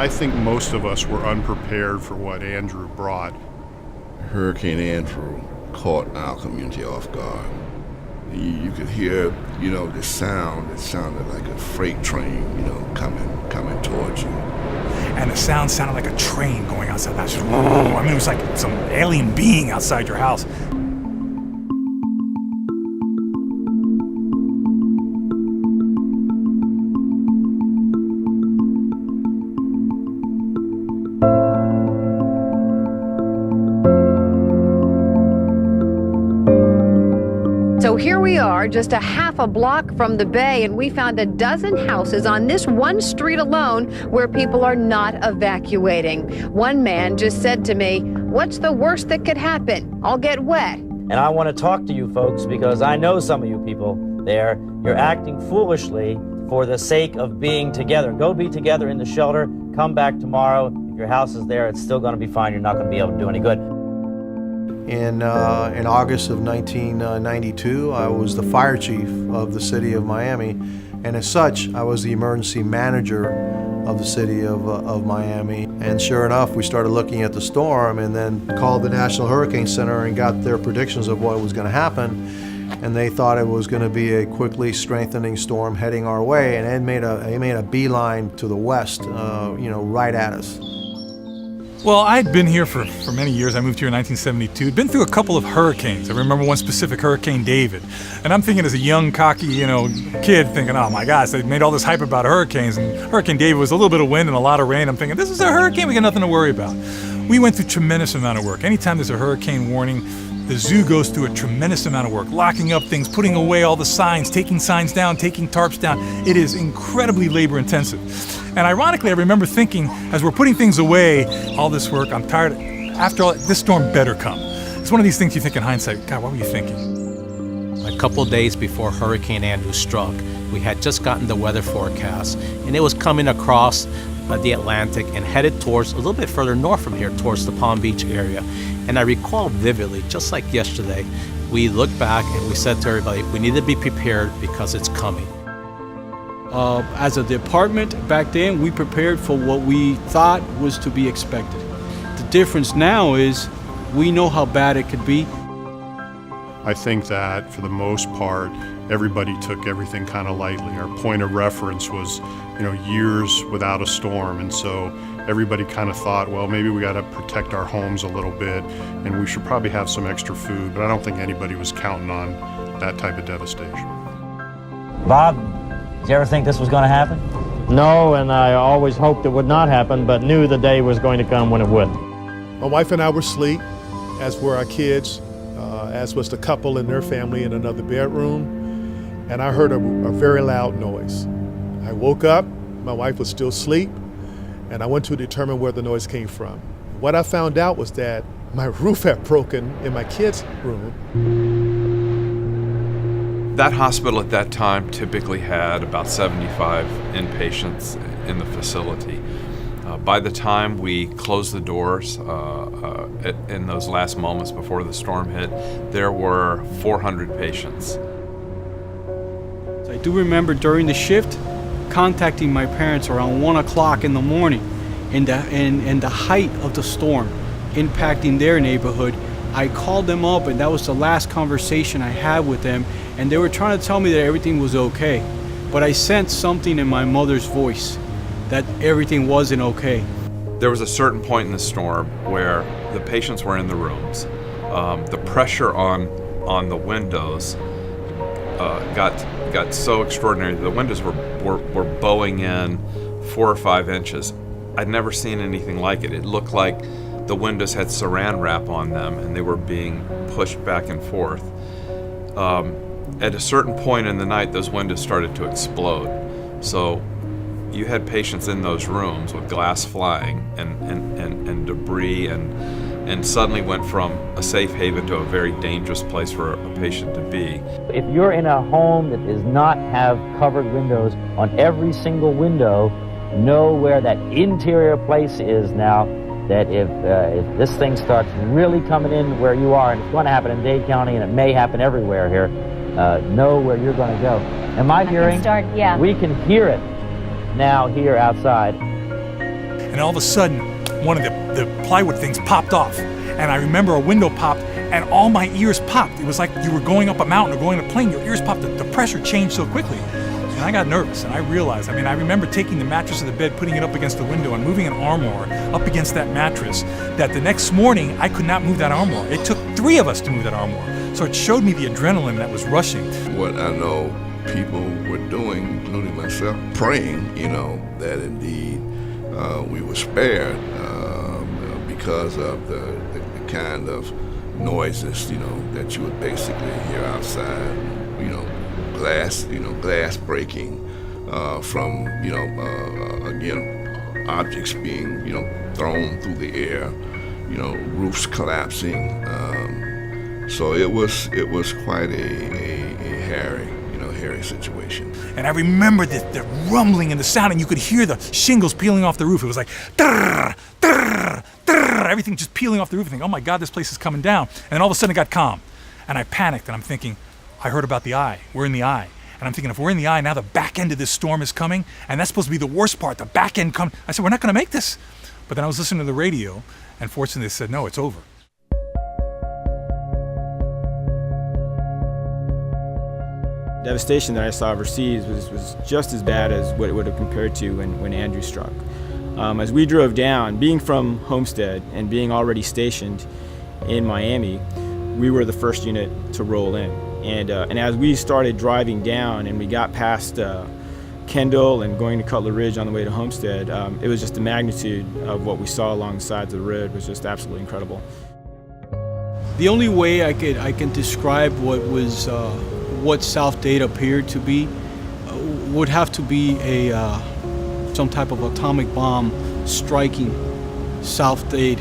I think most of us were unprepared for what Andrew brought. Hurricane Andrew caught our community off guard. You could hear, this sound. It sounded like a freight train, coming towards you. And the sound sounded like a train going outside the house. I mean, it was like some alien being outside your house. So here we are, just a half a block from the bay, and we found a dozen houses on this one street alone where people are not evacuating. One man just said to me, "What's the worst that could happen? I'll get wet." And I want to talk to you folks because I know some of you people there. You're acting foolishly for the sake of being together. Go be together in the shelter. Come back tomorrow. If your house is there, it's still going to be fine. You're not going to be able to do any good. In August of 1992, I was the fire chief of the city of Miami, and as such, I was the emergency manager of the city of Miami. And sure enough, we started looking at the storm and then called the National Hurricane Center and got their predictions of what was going to happen. And they thought it was going to be a quickly strengthening storm heading our way, and it made a beeline to the west, right at us. Well, I'd been here for many years. I moved here in 1972. Been through a couple of hurricanes. I remember one specific, Hurricane David. And I'm thinking as a young, cocky, kid, thinking, oh my gosh, they made all this hype about hurricanes. And Hurricane David was a little bit of wind and a lot of rain. I'm thinking, this is a hurricane, we got nothing to worry about. We went through a tremendous amount of work. Anytime there's a hurricane warning, the zoo goes through a tremendous amount of work, locking up things, putting away all the signs, taking signs down, taking tarps down. It is incredibly labor intensive. And ironically, I remember thinking, as we're putting things away, all this work, I'm tired. After all, this storm better come. It's one of these things you think in hindsight, God, what were you thinking? A couple of days before Hurricane Andrew struck, we had just gotten the weather forecast, and it was coming across the Atlantic and headed towards, a little bit further north from here, towards the Palm Beach area. And I recall vividly, just like yesterday, we looked back and we said to everybody, we need to be prepared because it's coming. As a department back then, we prepared for what we thought was to be expected. The difference now is we know how bad it could be. I think that for the most part, everybody took everything kind of lightly. Our point of reference was, years without a storm, and so everybody kind of thought, well, maybe we got to protect our homes a little bit, and we should probably have some extra food, but I don't think anybody was counting on that type of devastation. Bob, did you ever think this was going to happen? No, and I always hoped it would not happen, but knew the day was going to come when it would. My wife and I were asleep, as were our kids, as was the couple and their family in another bedroom, and I heard a very loud noise. I woke up, my wife was still asleep, and I went to determine where the noise came from. What I found out was that my roof had broken in my kids' room. That hospital at that time typically had about 75 inpatients in the facility. By the time we closed the doors in those last moments before the storm hit, there were 400 patients. I do remember during the shift contacting my parents around 1 o'clock in the morning in the height of the storm impacting their neighborhood. I called them up, and that was the last conversation I had with them, and they were trying to tell me that everything was okay. But I sensed something in my mother's voice that everything wasn't okay. There was a certain point in the storm where the patients were in the rooms. The pressure on the windows got so extraordinary. The windows were bowing in 4 or 5 inches. I'd never seen anything like it. It looked like the windows had saran wrap on them and they were being pushed back and forth. At a certain point in the night, those windows started to explode. So you had patients in those rooms with glass flying and debris and suddenly went from a safe haven to a very dangerous place for a patient to be. If you're in a home that does not have covered windows on every single window, know where that interior place is now, that if this thing starts really coming in where you are, and it's going to happen in Dade County and it may happen everywhere here, know where you're going to go. Am I hearing? Yeah. We can hear it now here outside. And and all of a sudden, one of the plywood things popped off. And I remember a window popped, and all my ears popped. It was like you were going up a mountain or going in a plane. Your ears popped. The pressure changed so quickly. And I got nervous, and I realized, I remember taking the mattress of the bed, putting it up against the window, and moving an armoire up against that mattress, that the next morning, I could not move that armoire. It took 3 of us to move that armoire. So it showed me the adrenaline that was rushing. What I know people were doing, including myself, praying, that indeed we were spared because of the kind of noises, that you would basically hear outside, glass breaking from, again, objects being, thrown through the air, roofs collapsing. So it was quite a hairy situation. And I remember the rumbling and the sound, and you could hear the shingles peeling off the roof. It was like, drrr, drrr, drrr, everything just peeling off the roof. I think, oh my God, this place is coming down. And then all of a sudden it got calm. And I panicked, and I'm thinking, I heard about the eye. We're in the eye. And I'm thinking, if we're in the eye, now the back end of this storm is coming, and that's supposed to be the worst part, the back end coming. I said, we're not going to make this. But then I was listening to the radio, and fortunately they said, no, it's over. Devastation that I saw overseas was just as bad as what it would have compared to when Andrew struck. As we drove down, being from Homestead and being already stationed in Miami, we were the first unit to roll in. And as we started driving down and we got past Kendall and going to Cutler Ridge on the way to Homestead, it was just the magnitude of what we saw along the sides of the road was just absolutely incredible. The only way I can describe what South Dade appeared to be would have to be some type of atomic bomb striking South Dade.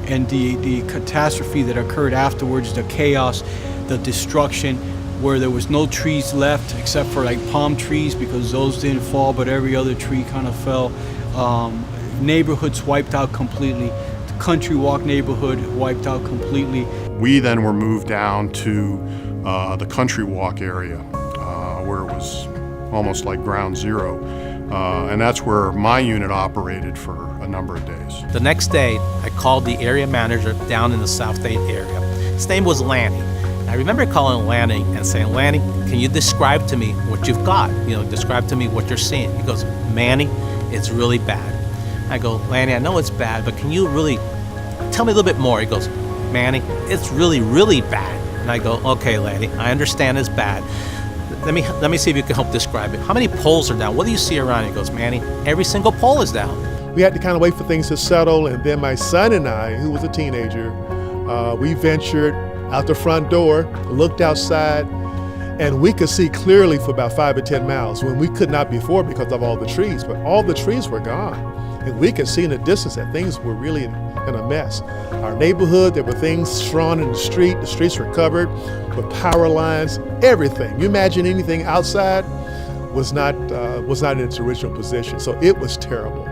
And the catastrophe that occurred afterwards, the chaos, the destruction, where there was no trees left except for like palm trees because those didn't fall, but every other tree kind of fell. Neighborhoods wiped out completely. The Country Walk neighborhood wiped out completely. We then were moved down to the Country Walk area where it was almost like ground zero. And that's where my unit operated for a number of days. The next day, I called the area manager down in the South Dade area. His name was Lanny. And I remember calling Lanny and saying, Lanny, can you describe to me what you've got? Describe to me what you're seeing. He goes, Manny, it's really bad. I go, Lanny, I know it's bad, but can you really tell me a little bit more? He goes, Manny, it's really, really bad. And I go, okay, Lanny, I understand it's bad. Let me see if you can help describe it. How many poles are down? What do you see around? He goes, Manny, every single pole is down. We had to kind of wait for things to settle, and then my son and I, who was a teenager, we ventured out the front door, looked outside, and we could see clearly for about 5 or 10 miles when we could not before because of all the trees, but all the trees were gone. And we could see in the distance that things were really in a mess. Our neighborhood, there were things strewn in the streets were covered with power lines, everything. You imagine anything outside was not in its original position, so it was terrible.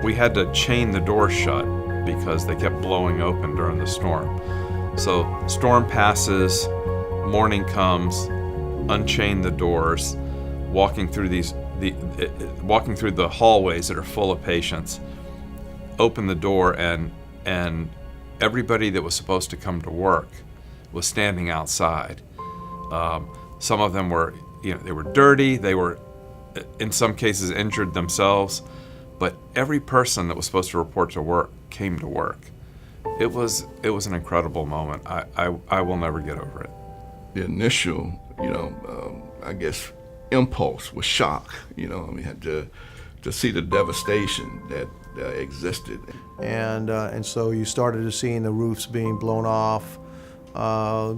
We had to chain the doors shut because they kept blowing open during the storm. So storm passes, morning comes, unchain the doors, walking through the hallways that are full of patients, open the door, and everybody that was supposed to come to work was standing outside. Some of them were, they were dirty, they were in some cases injured themselves, but every person that was supposed to report to work came to work. It was an incredible moment. I will never get over it. The initial, I guess, impulse was shock. Had to see the devastation that existed. And so you started to see the roofs being blown off.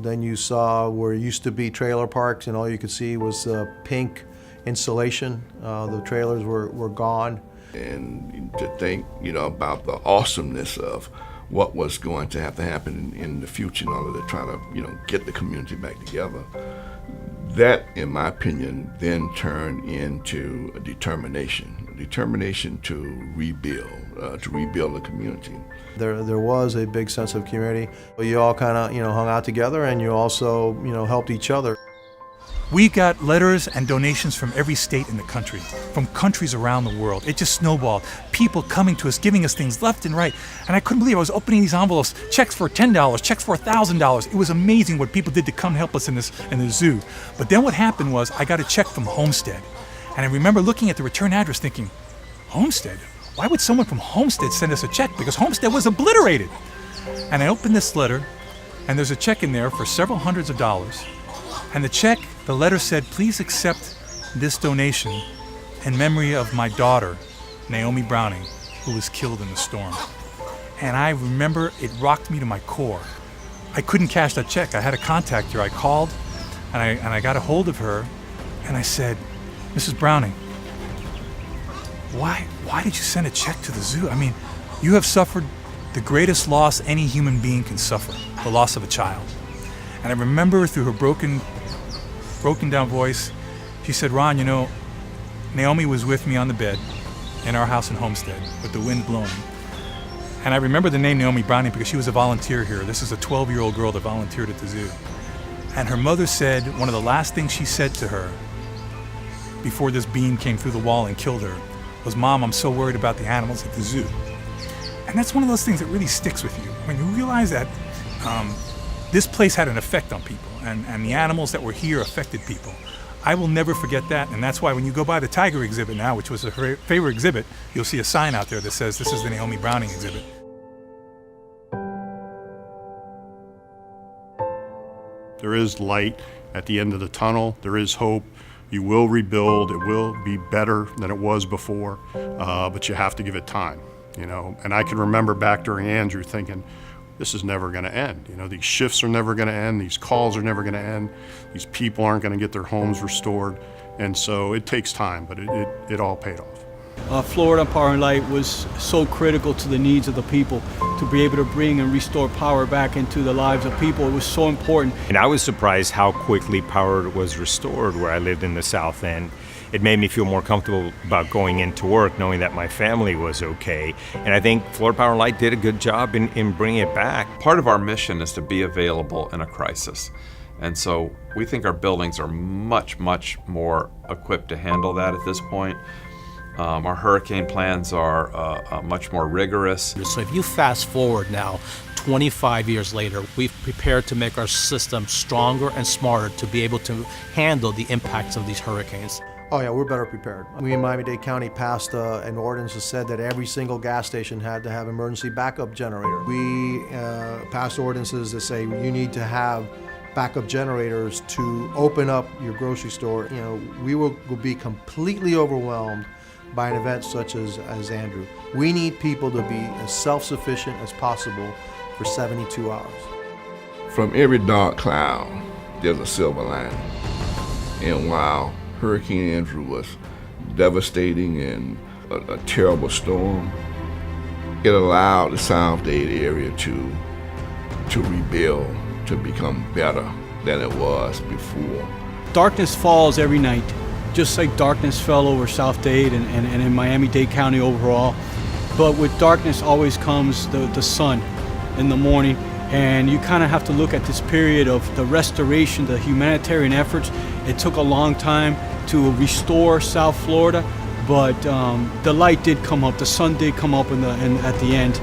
Then you saw where it used to be trailer parks, and all you could see was pink insulation. The trailers were gone. And to think, about the awesomeness of what was going to have to happen in the future in order to try to, get the community back together. That, in my opinion, then turned into a determination to rebuild the community. There was a big sense of community. You all kind of, hung out together, and you also, helped each other. We got letters and donations from every state in the country, from countries around the world. It just snowballed. People coming to us, giving us things left and right. And I couldn't believe I was opening these envelopes, checks for $10, checks for $1,000. It was amazing what people did to come help us in the zoo. But then what happened was I got a check from Homestead. And I remember looking at the return address thinking, Homestead? Why would someone from Homestead send us a check? Because Homestead was obliterated. And I opened this letter, and there's a check in there for several hundreds of dollars. And the letter said, please accept this donation in memory of my daughter, Naomi Browning, who was killed in the storm. And I remember it rocked me to my core. I couldn't cash that check. I had to contact her. I called, and I got a hold of her, and I said, Mrs. Browning, why did you send a check to the zoo? I mean, you have suffered the greatest loss any human being can suffer, the loss of a child. And I remember through her broken down voice, she said, Ron, you know, Naomi was with me on the bed in our house in Homestead with the wind blowing. And I remember the name Naomi Browning because she was a volunteer here. This is a 12-year-old girl that volunteered at the zoo. And her mother said, one of the last things she said to her before this beam came through the wall and killed her was, Mom, I'm so worried about the animals at the zoo. And that's one of those things that really sticks with you. When you realize that this place had an effect on people, and the animals that were here affected people. I will never forget that, and that's why when you go by the tiger exhibit now, which was a favorite exhibit, you'll see a sign out there that says this is the Naomi Browning exhibit. There is light at the end of the tunnel. There is hope. You will rebuild. It will be better than it was before, but you have to give it time, you know. And I can remember back during Andrew thinking, this is never going to end. You know, these shifts are never going to end. These calls are never going to end. These people aren't going to get their homes restored. And so it takes time, but it all paid off. Florida Power and Light was so critical to the needs of the people, to be able to bring and restore power back into the lives of people. It was so important. And I was surprised how quickly power was restored where I lived in the South End. It made me feel more comfortable about going into work, knowing that my family was okay. And I think Florida Power and Light did a good job in bringing it back. Part of our mission is to be available in a crisis. And so we think our buildings are much, much more equipped to handle that at this point. Our hurricane plans are much more rigorous. So if you fast forward now, 25 years later, we've prepared to make our system stronger and smarter to be able to handle the impacts of these hurricanes. Oh yeah, we're better prepared. We in Miami-Dade County passed an ordinance that said that every single gas station had to have emergency backup generator. We passed ordinances that say you need to have backup generators to open up your grocery store. You know, we will be completely overwhelmed by an event such as Andrew. We need people to be as self-sufficient as possible for 72 hours. From every dark cloud, there's a silver lining. And while Hurricane Andrew was devastating and a terrible storm, it allowed the South Dade area to rebuild, to become better than it was before. Darkness falls every night, just like darkness fell over South Dade and in Miami-Dade County overall. But with darkness always comes the sun in the morning. And you kind of have to look at this period of the restoration, the humanitarian efforts. It took a long time to restore South Florida, but the light did come up, the sun did come up at the end.